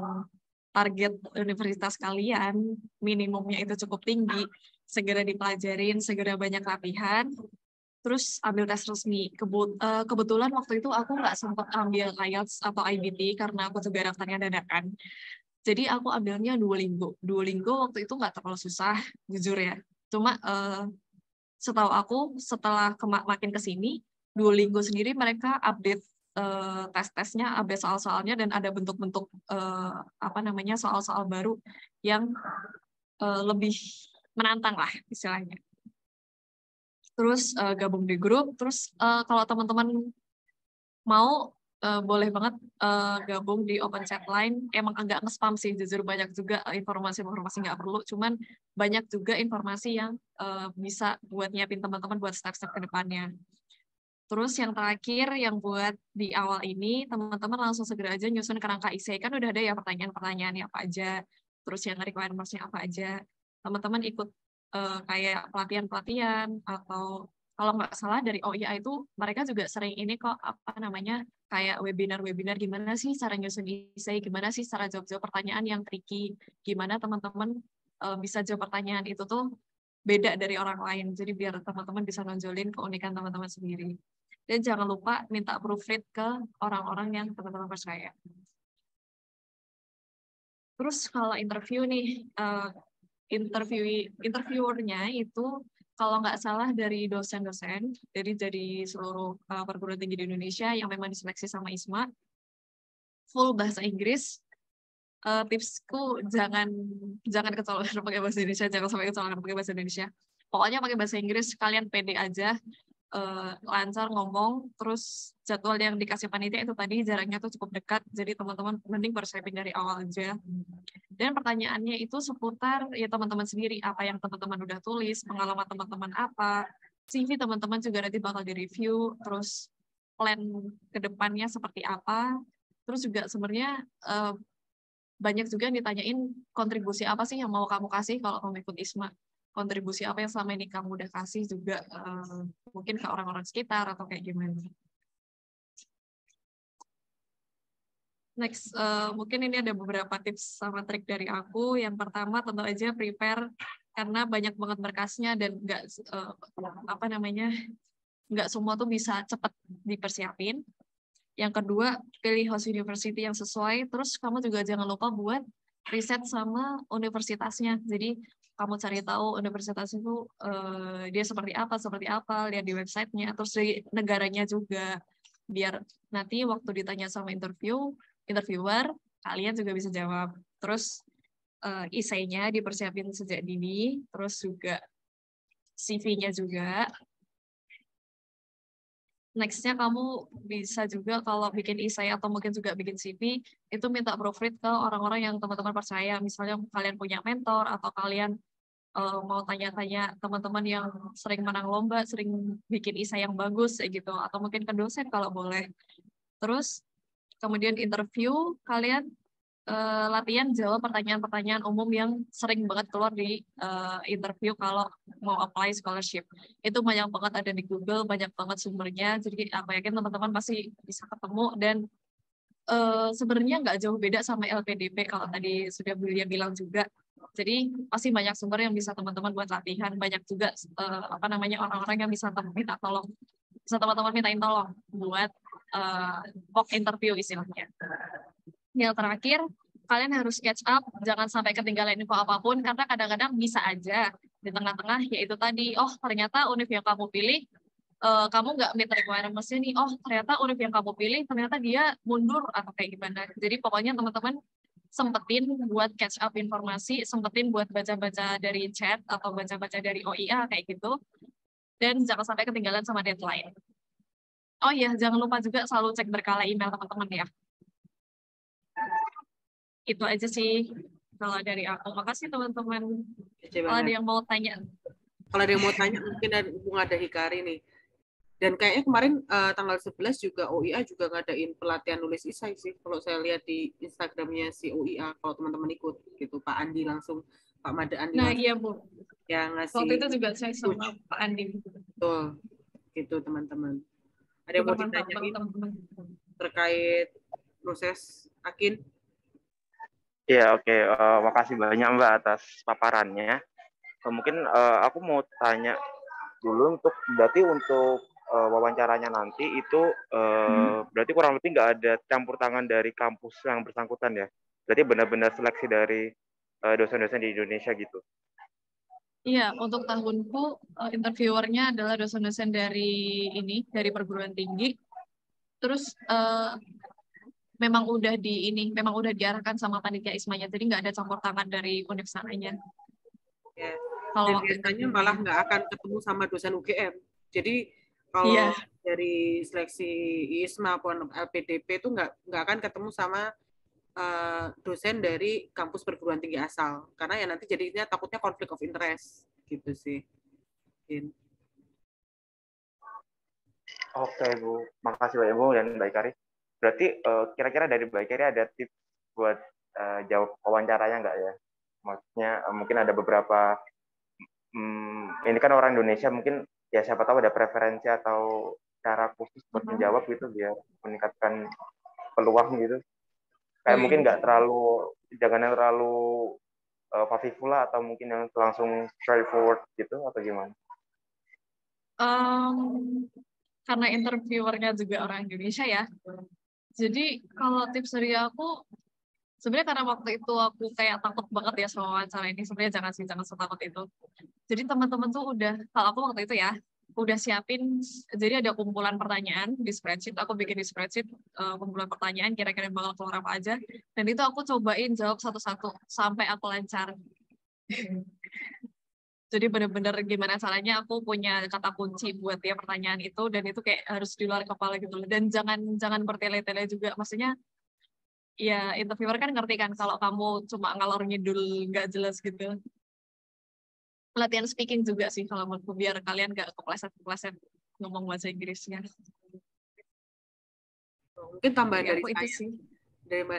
target universitas kalian minimumnya itu cukup tinggi, segera dipelajarin, segera banyak latihan, terus ambil tes resmi. Kebetulan waktu itu aku nggak sempat ambil IELTS atau IBT karena aku juga daftarnya dadakan. Jadi aku ambilnya Duolingo. Duolingo waktu itu nggak terlalu susah, jujur ya. Cuma setahu aku setelah makin kesini, Duolingo sendiri mereka update tes-tesnya, update soal-soalnya, dan ada bentuk-bentuk soal-soal baru yang lebih menantang lah istilahnya. Terus gabung di grup. Terus kalau teman-teman mau boleh banget gabung di open chat line. Emang agak nge-spam sih, jujur banyak juga informasi-informasi nggak perlu, cuman banyak juga informasi yang bisa buat nyiapin teman-teman buat step-step ke depannya. Terus yang terakhir, yang buat di awal ini, teman-teman langsung segera aja nyusun kerangka IC. Kan udah ada ya pertanyaan-pertanyaannya apa aja, terus yang requirements-nya apa aja. Teman-teman ikut kayak pelatihan-pelatihan, atau kalau nggak salah dari OIA itu mereka juga sering ini kok, kayak webinar-webinar gimana sih cara nyusun IC, gimana sih cara jawab-jawab pertanyaan yang tricky, gimana teman-teman bisa jawab pertanyaan itu tuh beda dari orang lain. Jadi biar teman-teman bisa nonjolin keunikan teman-teman sendiri. Dan jangan lupa minta proofread ke orang-orang yang teman-teman percaya. Terus kalau interview nih, interviewernya itu kalau nggak salah dari dosen-dosen, jadi dari seluruh perguruan tinggi di Indonesia yang memang diseleksi sama ISMA, full bahasa Inggris. Tipsku jangan kecolongan pakai bahasa Indonesia, jangan sampai kecolongan pakai bahasa Indonesia. Pokoknya pakai bahasa Inggris, kalian pede aja, lancar ngomong. Terus jadwal yang dikasih panitia itu tadi jaraknya tuh cukup dekat, jadi teman-teman mending persiapin dari awal aja. Dan pertanyaannya itu seputar ya teman-teman sendiri, apa yang teman-teman udah tulis, pengalaman teman-teman apa, CV teman-teman juga nanti bakal direview, terus plan ke depannya seperti apa. Terus juga sebenarnya banyak juga yang ditanyain kontribusi apa sih yang mau kamu kasih kalau kamu ikut ISMA. Kontribusi apa yang selama ini kamu udah kasih juga mungkin ke orang-orang sekitar atau kayak gimana. Next, mungkin ini ada beberapa tips sama trik dari aku. Yang pertama tentu aja prepare, karena banyak banget berkasnya dan nggak semua tuh bisa cepat dipersiapin. Yang kedua, pilih host university yang sesuai. Terus kamu juga jangan lupa buat riset sama universitasnya. Jadi kamu cari tahu universitas itu dia seperti apa, lihat di websitenya, terus dari negaranya juga. Biar nanti waktu ditanya sama interviewer, kalian juga bisa jawab. Terus essay-nya dipersiapin sejak dini, terus juga CV-nya juga. Next-nya kamu bisa juga kalau bikin essay atau mungkin juga bikin CV, itu minta proofread ke orang-orang yang teman-teman percaya. Misalnya kalian punya mentor atau kalian mau tanya-tanya teman-teman yang sering menang lomba, sering bikin essay yang bagus, gitu. Atau mungkin ke dosen kalau boleh. Terus kemudian interview, kalian latihan jawab pertanyaan-pertanyaan umum yang sering banget keluar di interview kalau mau apply scholarship. Itu banyak banget ada di Google, banyak banget sumbernya. Jadi aku yakin teman-teman pasti bisa ketemu, dan sebenarnya nggak jauh beda sama LPDP kalau tadi sudah Bulia bilang juga. Jadi pasti banyak sumber yang bisa teman-teman buat latihan. Banyak juga orang-orang yang bisa teman-teman mintain tolong buat mock interview istilahnya. Yang terakhir, kalian harus catch up, jangan sampai ketinggalan info apapun, karena kadang-kadang bisa aja di tengah-tengah, yaitu tadi, oh ternyata univ yang kamu pilih, kamu nggak meet requirements-nya nih, oh ternyata univ yang kamu pilih, ternyata dia mundur, atau kayak gimana. Jadi pokoknya teman-teman sempetin buat catch up informasi, sempetin buat baca-baca dari chat, atau baca-baca dari OIA, kayak gitu, dan jangan sampai ketinggalan sama deadline. Oh iya, jangan lupa juga selalu cek berkala email teman-teman ya. Itu aja sih kalau dari aku. Makasih teman-teman. Kece Kalau ada banget. yang mau tanya. Kalau ada yang mau tanya mungkin ada Hikari nih. Dan kayaknya kemarin tanggal 11 juga OIA juga ngadain pelatihan nulis isai sih. Kalau saya lihat di Instagramnya si OIA, kalau teman-teman ikut gitu, Pak Andi langsung, Pak Mada Andi Nah langsung iya Bu, yang waktu ngasih itu juga saya sama coach. Pak Andi. Betul, gitu teman-teman. Ada yang mau Bermanfaat banget ditanyain teman-teman. terkait proses Akin? Ya, oke. Makasih banyak Mbak atas paparannya. Mungkin aku mau tanya dulu berarti untuk wawancaranya nanti itu berarti kurang lebih nggak ada campur tangan dari kampus yang bersangkutan ya. Berarti benar-benar seleksi dari dosen-dosen di Indonesia gitu. Iya, untuk tahunku interviewernya adalah dosen-dosen dari perguruan tinggi. Terus memang udah diarahkan sama panitia ISMA-nya, jadi nggak ada campur tangan dari universitasnya. Ya. Kalau Dan waktu biasanya itu. malah nggak akan ketemu sama dosen UGM. Jadi kalau Iya, dari seleksi ISMA maupun LPDP itu nggak akan ketemu sama dosen dari kampus perguruan tinggi asal. Karena ya nanti jadinya takutnya konflik of interest gitu sih. Oke Bu, makasih banyak Bu dan Mbak Ikari. Berarti kira-kira dari Mbak Ikari ada tips buat jawab wawancaranya nggak ya? Maksudnya mungkin ada beberapa, ini kan orang Indonesia mungkin ya siapa tahu ada preferensi atau cara khusus buat menjawab gitu biar meningkatkan peluang gitu. Kayak mungkin nggak terlalu, jangan yang terlalu favifula atau mungkin yang langsung straightforward gitu atau gimana? karena interviewernya juga orang Indonesia ya. Jadi kalau tips dari aku, sebenarnya karena waktu itu aku kayak takut banget ya sama wawancara ini. Sebenarnya jangan setakut itu. Jadi teman-teman tuh kalau aku waktu itu ya, udah siapin, jadi ada kumpulan pertanyaan di spreadsheet. Aku bikin di spreadsheet kumpulan pertanyaan, kira-kira bakal keluar apa aja. Dan itu aku cobain jawab satu-satu sampai aku lancar. Jadi benar-benar gimana caranya aku punya kata kunci buat dia pertanyaan itu, dan itu kayak harus di luar kepala gitu loh. Dan jangan bertele-tele juga. Maksudnya ya interviewer kan ngerti kan kalau kamu cuma ngalor ngidul nggak jelas gitu. Latihan speaking juga sih kalau menurutku biar kalian nggak kepleset-kepleset ngomong bahasa Inggrisnya. Mungkin tambahan Jadi dari aku itu sih.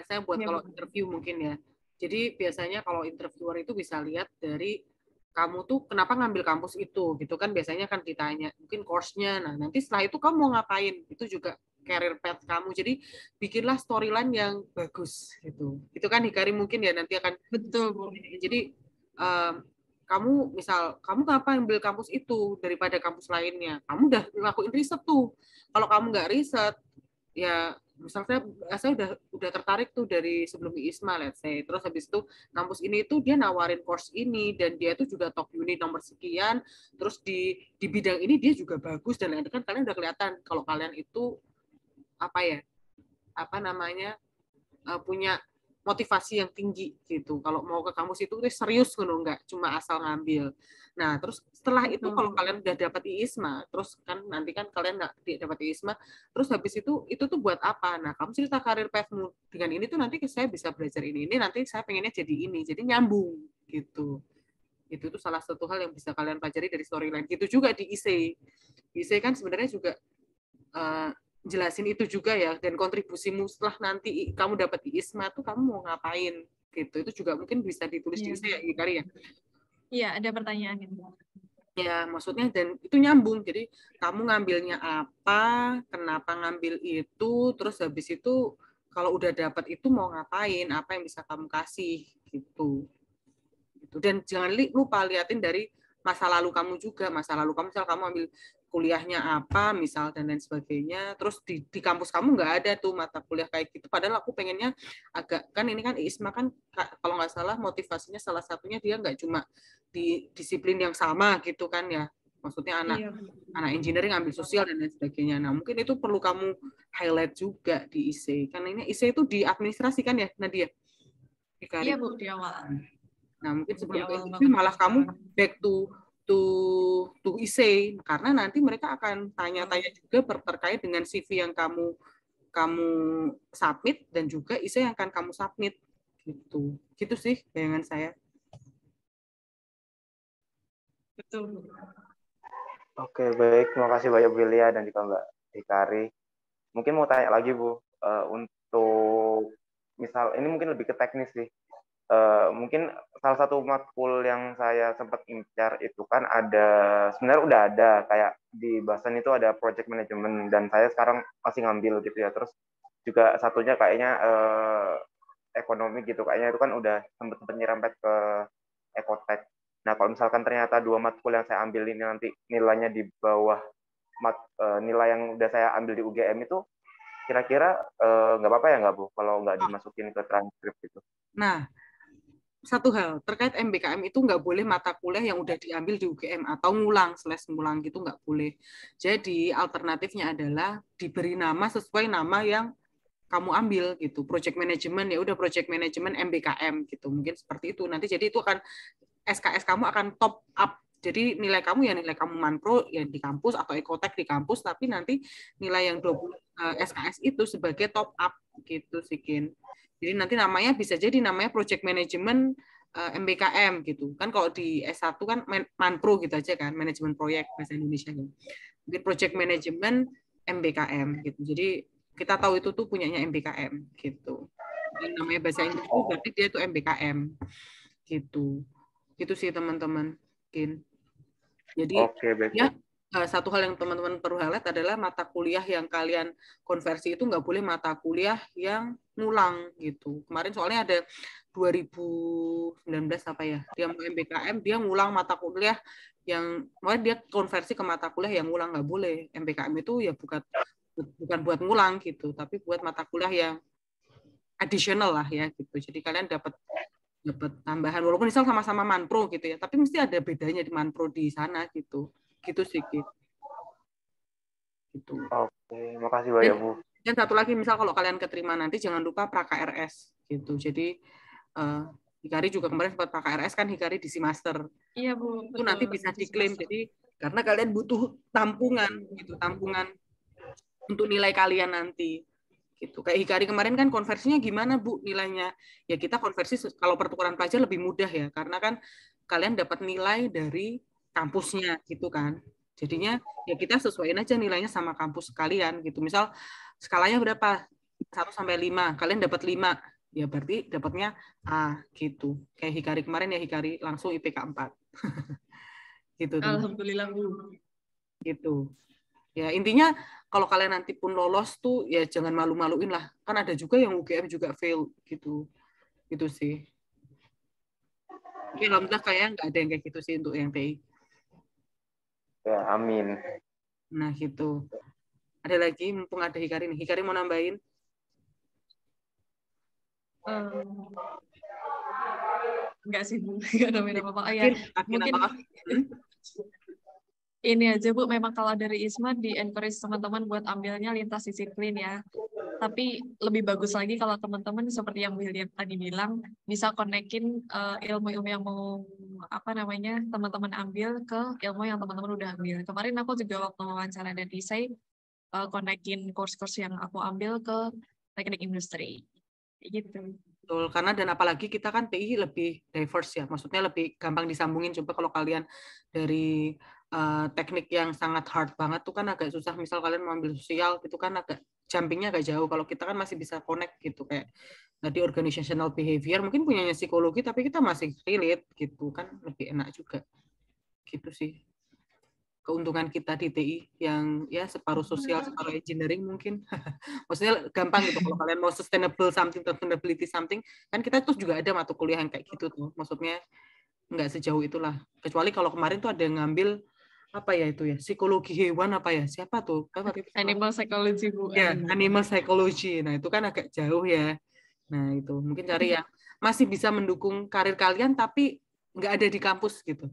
saya buat Ya, kalau Bu. interview mungkin ya. Jadi biasanya kalau interviewer itu bisa lihat dari kamu tuh kenapa ngambil kampus itu gitu kan, biasanya kan ditanya mungkin course-nya. Nah, nanti setelah itu kamu mau ngapain? Itu juga career path kamu. Jadi bikinlah storyline yang bagus gitu. Itu kan Hikari mungkin ya nanti akan Betul, Bu. jadi kamu kenapa ambil kampus itu daripada kampus lainnya? Kamu udah ngelakuin riset tuh. Kalau kamu nggak riset, ya misalnya saya udah tertarik tuh dari sebelum ISMA, let's say, terus habis itu kampus ini tuh dia nawarin course ini dan dia tuh juga top unit nomor sekian, terus di bidang ini dia juga bagus dan lain-lain, kan kalian udah kelihatan kalau kalian itu punya motivasi yang tinggi gitu. Kalau mau ke kampus itu serius ngono, nggak cuma asal ngambil. Nah, terus setelah itu kalau kalian udah dapat ISMA, terus kan nanti kan kalian nggak dapat ISMA, terus habis itu tuh buat apa? Nah, kamu cerita karir pathmu dengan ini tuh nanti saya bisa belajar ini nanti saya pengennya jadi ini. Jadi nyambung gitu. Itu tuh salah satu hal yang bisa kalian pelajari dari storyline. Gitu juga di IC. Di IC kan sebenarnya juga jelasin itu juga ya, dan kontribusimu setelah nanti kamu dapat ISMA tuh kamu mau ngapain gitu. Itu juga mungkin bisa ditulis di IC ya, Hikari ya. Iya, ada pertanyaan itu. Ya, maksudnya dan itu nyambung. Jadi kamu ngambilnya apa, kenapa ngambil itu, terus habis itu kalau udah dapat itu mau ngapain, apa yang bisa kamu kasih gitu. Dan jangan lupa liatin dari masa lalu kamu juga. Masa lalu kamu, misal kamu ambil kuliahnya apa misal dan lain sebagainya, terus di kampus kamu nggak ada tuh mata kuliah kayak gitu, padahal aku pengennya agak, kan ini kan ISMA kan kalau nggak salah motivasinya salah satunya dia nggak cuma di disiplin yang sama gitu kan ya, maksudnya anak engineering ambil sosial dan lain sebagainya. Nah mungkin itu perlu kamu highlight juga di IC, karena ini IC itu di administrasi kan ya Nadia? Iya Bu, di awal. Nah mungkin sebelum itu malah kamu back to IC, karena nanti mereka akan tanya-tanya juga terkait dengan CV yang kamu submit dan juga IC yang akan kamu submit Gitu sih bayangan saya. Betul. Oke, baik. Terima kasih banyak Bu Lia dan juga Mbak Hikari. Mungkin mau tanya lagi Bu, untuk misal ini mungkin lebih ke teknis sih. Mungkin salah satu matkul yang saya sempat incar itu kan ada, sebenarnya udah ada kayak di bahasan itu ada project management dan saya sekarang masih ngambil gitu ya. Terus juga satunya kayaknya ekonomi gitu, kayaknya itu kan udah sempat nyerempet ke ekotek. Nah, kalau misalkan ternyata dua matkul yang saya ambil ini nanti nilainya di bawah nilai yang udah saya ambil di UGM itu, kira-kira nggak apa-apa ya nggak Bu, kalau nggak dimasukin ke transkrip gitu? Nah, satu hal terkait MBKM itu nggak boleh mata kuliah yang udah diambil di UGM atau ngulang gitu nggak boleh. Jadi alternatifnya adalah diberi nama sesuai nama yang kamu ambil gitu. Project management ya udah project management MBKM gitu. Mungkin seperti itu. Nanti jadi itu akan SKS kamu akan top up. Jadi nilai kamu ya nilai kamu Manpro ya di kampus atau Ekotek di kampus, tapi nanti nilai yang 20 SKS itu sebagai top up gitu sih Kin. Jadi nanti namanya bisa jadi namanya Project Management MBKM gitu. Kan kalau di S1 kan Manpro gitu aja kan, manajemen proyek bahasa Indonesia kan. Mungkin Project Management MBKM gitu. Jadi kita tahu itu tuh punyanya MBKM gitu. Dan namanya bahasa Inggris itu berarti dia itu MBKM gitu. Gitu sih teman-teman. Kin. Jadi ya satu hal yang teman-teman perlu highlight adalah mata kuliah yang kalian konversi itu nggak boleh mata kuliah yang ngulang gitu. Kemarin soalnya ada 2019 apa ya, dia mau MBKM, dia ngulang mata kuliah yang, makanya dia konversi ke mata kuliah yang ngulang, nggak boleh. MBKM itu ya bukan buat ngulang gitu, tapi buat mata kuliah yang additional lah ya gitu. Jadi kalian dapat tambahan walaupun misal sama-sama Manpro gitu ya, tapi mesti ada bedanya di Manpro di sana gitu sih gitu. Oke, makasih banyak Bu. Dan satu lagi misal kalau kalian keterima nanti jangan lupa pra-KRS gitu. Jadi Hikari juga kemarin sempat pra-KRS kan, Hikari di Simaster. Iya Bu, itu nanti bisa diklaim. Jadi karena kalian butuh tampungan gitu, tampungan untuk nilai kalian nanti. Gitu. Kayak Hikari kemarin kan konversinya gimana Bu nilainya? Ya kita konversi kalau pertukaran pelajar lebih mudah ya, karena kan kalian dapat nilai dari kampusnya gitu kan. Jadinya ya kita sesuaiin aja nilainya sama kampus kalian gitu. Misal skalanya berapa? 1 sampai 5, kalian dapat 5. Ya berarti dapatnya A gitu. Kayak Hikari kemarin ya, Hikari langsung IPK 4. Gitu. Alhamdulillah Bu. Gitu. Ya intinya kalau kalian nanti pun lolos tuh ya jangan malu-maluin lah. Kan ada juga yang UGM juga fail gitu. Gitu sih. Oke, alhamdulillah kayaknya nggak ada yang kayak gitu sih untuk yang TI. Ya, amin. Nah gitu. Ada lagi, mumpung ada Hikari nih. Hikari mau nambahin? Enggak sih Bu, enggak nambahin apa-apa. Ya, mungkin ini aja Bu, memang kalau dari ISMA di encourage teman-teman buat ambilnya lintas disiplin ya. Tapi lebih bagus lagi kalau teman-teman seperti yang William tadi bilang, bisa konekin ilmu-ilmu yang mau teman-teman ambil ke ilmu yang teman-teman udah ambil. Kemarin aku juga waktu wawancara dan esai konekin course-course yang aku ambil ke teknik industri. Gitu. Betul, karena dan apalagi kita kan TI lebih diverse ya, maksudnya lebih gampang disambungin. Coba kalau kalian dari teknik yang sangat hard banget tuh kan agak susah, misal kalian mau ambil sosial gitu kan agak jumpingnya agak jauh. Kalau kita kan masih bisa connect gitu, kayak tadi organizational behavior mungkin punyanya psikologi tapi kita masih relate gitu kan, lebih enak juga gitu sih keuntungan kita di TI yang ya separuh sosial separuh engineering mungkin. Maksudnya gampang gitu kalau kalian mau sustainability something kan kita tuh juga ada mata kuliah yang kayak gitu tuh, maksudnya nggak sejauh itulah, kecuali kalau kemarin tuh ada yang ngambil apa ya itu ya, psikologi hewan apa ya, siapa tuh animal psychology Bu ya, animal psychology. Nah itu kan agak jauh ya. Nah itu mungkin cari yang masih bisa mendukung karir kalian tapi nggak ada di kampus gitu,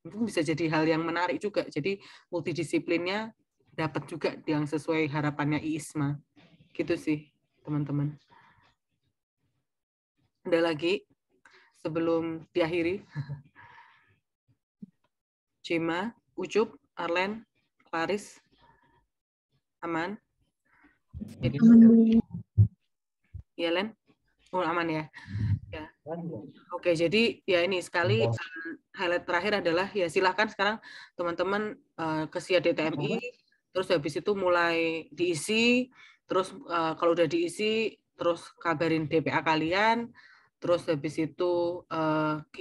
itu bisa jadi hal yang menarik juga. Jadi multidisiplinnya dapat juga yang sesuai harapannya ISMA. Gitu sih, teman-teman. Ada lagi sebelum diakhiri? Cima, Ucup, Arlen, Claris, aman? Aman. Iya, Len? Oh, aman ya. Ya. Oke, jadi ya ini sekali highlight terakhir adalah ya silahkan sekarang teman-teman ke SIA DTMI, terus habis itu mulai diisi, terus kalau udah diisi, terus kabarin DPA kalian, terus habis itu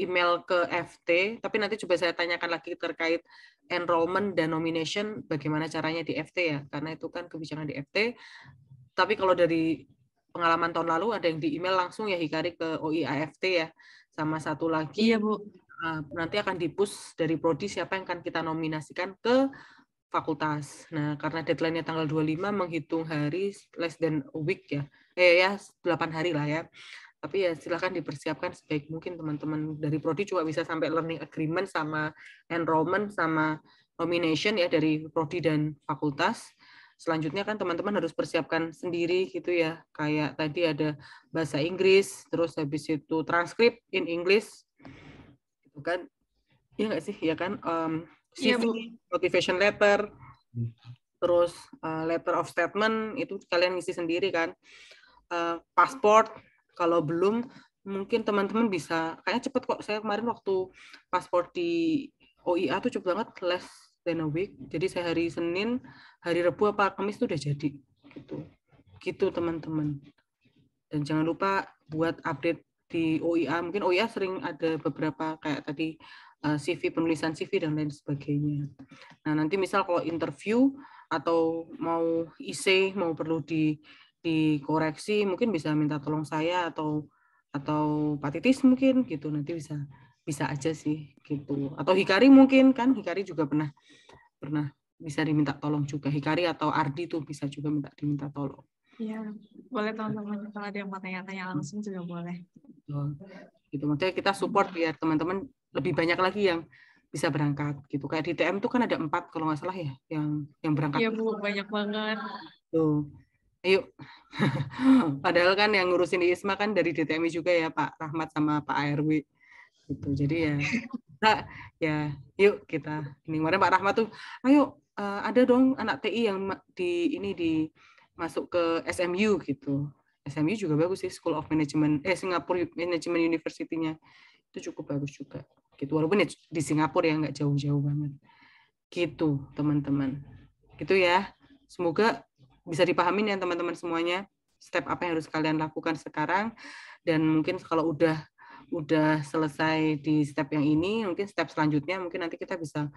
email ke FT, tapi nanti coba saya tanyakan lagi terkait enrollment dan nomination, bagaimana caranya di FT ya, karena itu kan kebijakan di FT. Tapi kalau dari pengalaman tahun lalu ada yang di email langsung ya Hikari ke OIAFT ya. Sama satu lagi Iya, Bu. nanti akan di-push dari prodi siapa yang akan kita nominasikan ke fakultas. Nah, karena deadline-nya tanggal 25 menghitung hari less than a week ya. Ya 8 hari lah ya. Tapi ya silakan dipersiapkan sebaik mungkin teman-teman dari prodi juga bisa sampai learning agreement sama enrollment sama nomination ya dari prodi dan fakultas. Selanjutnya kan teman-teman harus persiapkan sendiri gitu ya. Kayak tadi ada bahasa Inggris, terus habis itu transkrip in English. Gitu kan. Iya nggak sih? Ya kan? Iya, CV, Bu. motivation letter, terus letter of statement, itu kalian ngisi sendiri kan. Pasport, kalau belum, mungkin teman-teman bisa, kayaknya cepet kok. Saya kemarin waktu paspor di OIA tuh cepet banget, less than a week. Jadi saya hari Senin, hari Rabu apa Kamis tuh udah jadi gitu teman-teman. Dan jangan lupa buat update di OIA, mungkin OIA sering ada beberapa kayak tadi CV, penulisan CV dan lain sebagainya. Nah nanti misal kalau interview atau mau IC mau perlu dikoreksi, mungkin bisa minta tolong saya atau Pak Titis mungkin gitu, nanti bisa aja sih gitu. Atau Hikari mungkin kan, Hikari juga pernah bisa diminta tolong juga. Hikari atau Ardi tuh bisa juga diminta tolong. Iya, boleh teman-teman kalau ada yang mau tanya-tanya langsung juga boleh. Gitu, maksudnya kita support biar teman-teman lebih banyak lagi yang bisa berangkat gitu. Kayak di TM tuh kan ada 4 kalau nggak salah ya yang berangkat. Iya, Bu, banyak banget. Tuh. Ayo. Padahal kan yang ngurusin di ISMA kan dari DTMI juga ya Pak Rahmat sama Pak ARW. Gitu. Jadi ya ya yuk kita. Ini kemarin Pak Rahmat tuh, ayo ada dong anak TI yang masuk ke SMU gitu. SMU juga bagus sih, School of Management, Singapore Management University-nya. Itu cukup bagus juga. Gitu. Walaupun ya di Singapura ya nggak jauh-jauh banget. Gitu, teman-teman. Gitu ya. Semoga bisa dipahamin ya teman-teman semuanya, step apa yang harus kalian lakukan sekarang, dan mungkin kalau udah selesai di step yang ini, mungkin step selanjutnya mungkin nanti kita bisa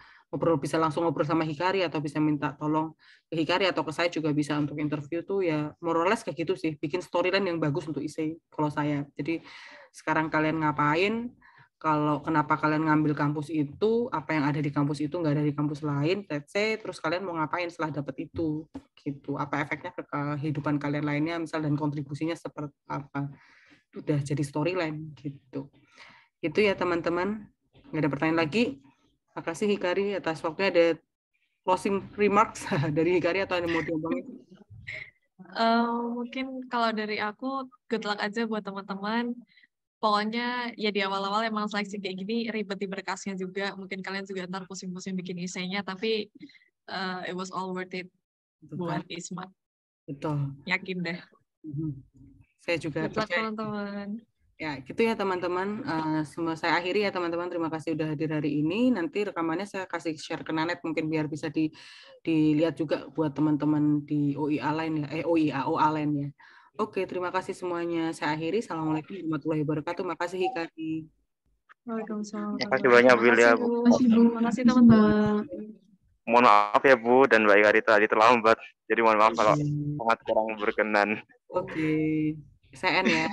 langsung ngobrol sama Hikari atau bisa minta tolong ke Hikari atau ke saya juga bisa untuk interview tuh ya more or less kayak gitu sih, bikin storyline yang bagus untuk isi kalau saya. Jadi sekarang kalian ngapain, kalau kenapa kalian ngambil kampus itu, apa yang ada di kampus itu nggak ada di kampus lain, let's say, terus kalian mau ngapain setelah dapat itu, gitu. Apa efeknya ke kehidupan kalian lainnya, misal dan kontribusinya seperti apa. Itu udah jadi storyline, gitu. Itu ya teman-teman. Nggak ada pertanyaan lagi. Makasih Hikari atas waktunya. Ada closing remarks dari Hikari atau ada mau diomongin? Mungkin kalau dari aku, good luck aja buat teman-teman. Pokoknya ya di awal-awal emang seleksi kayak gini ribet di berkasnya juga. Mungkin kalian juga ntar pusing-pusing bikin esainya, tapi it was all worth it buat ISMA. Betul. Yakin deh. Saya juga good luck teman-teman. Ya, gitu ya teman-teman. Semua saya akhiri ya teman-teman. Terima kasih udah hadir hari ini. Nanti rekamannya saya kasih share ke Nanet mungkin biar bisa dilihat juga buat teman-teman di OIA lain ya. OA lain ya. Oke, terima kasih semuanya. Saya akhiri. Assalamualaikum warahmatullahi wabarakatuh. Makasih Hikari. Waalaikumsalam. Terima kasih banyak Bu ya, Bu. Terima kasih teman-teman. Mohon maaf ya Bu dan Mbak Hikari tadi terlambat. Jadi mohon maaf kalau sangat kurang berkenan. Oke. Saya N ya.